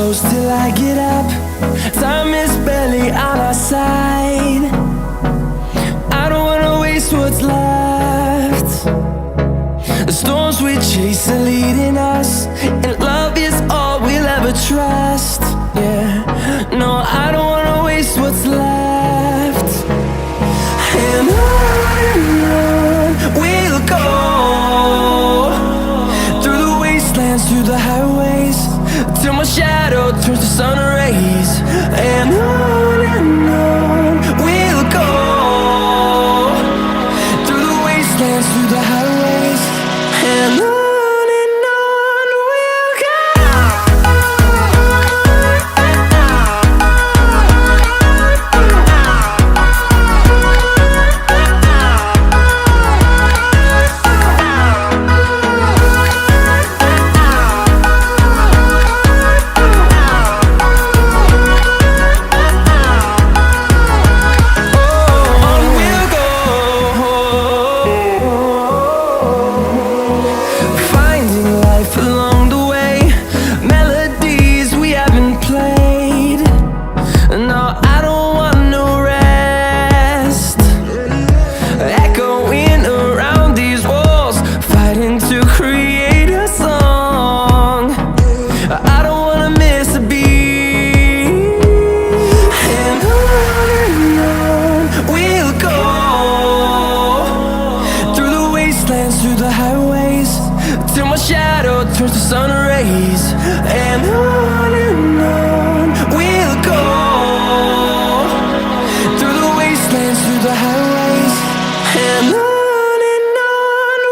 close till I get up. Time is barely on our side. I don't wanna waste what's left. The storms we chase are leading us, and love is all we'll ever trust. Yeah, no, I don't wanna waste what's left. And on we'll go, through the wastelands, through the highways, till my shadow turns to sun rays. And on we'll go, through the wastelands, through the highways, and on. Through the highways, till my shadow turns to sun rays. And on we'll go, through the wastelands, through the highways, and on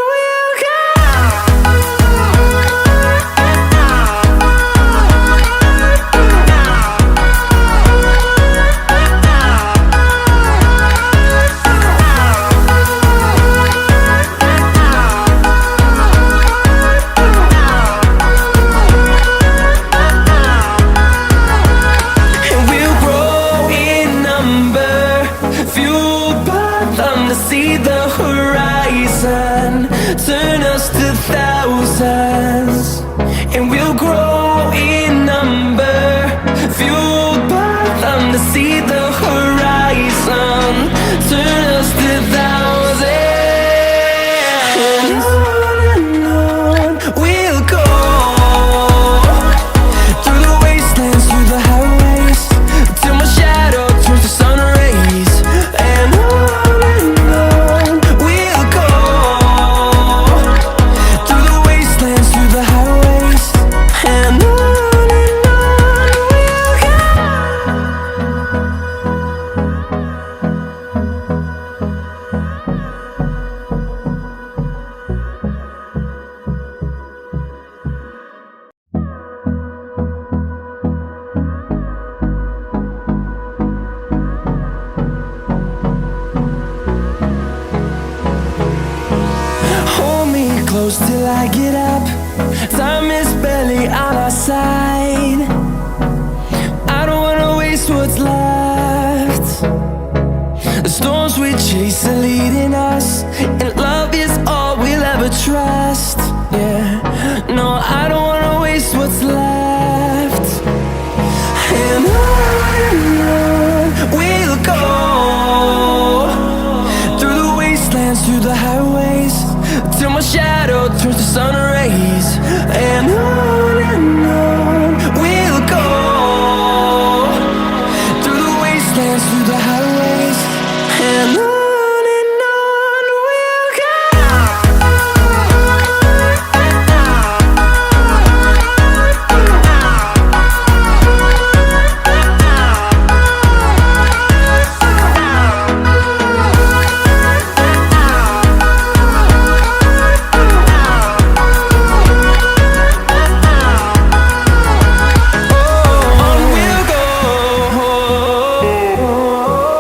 we'll go. See the horizon turn us to thousands, and we'll grow in number, fueled by them to see the horizon turn us to thousands. And on we'll go, through the wastelands, through the highways, till my shadow turns to sun rays. And close till I get up. Time is barely on our side. I don't wanna waste what's left. The storms we chase are leading us, and love is all we'll ever trust. Yeah, no, I don't wanna waste what's left. And on we'll go, through the wastelands, through the highways, till my shadow turns to sun rays. And on we'll go, through the wastelands, through the highways, and on. Oh,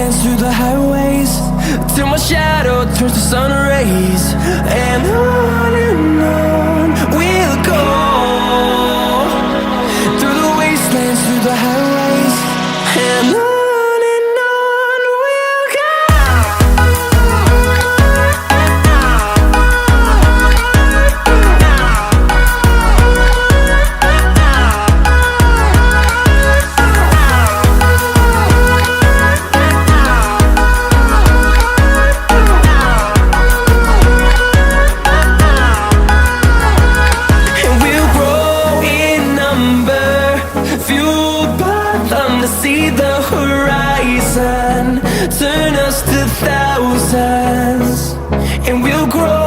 wastelands, through the highways, till my shadow turns to sun rays. And on we'll go, through the wastelands, through the highways, and on we'll go. See the horizon turn us to thousands, and we'll grow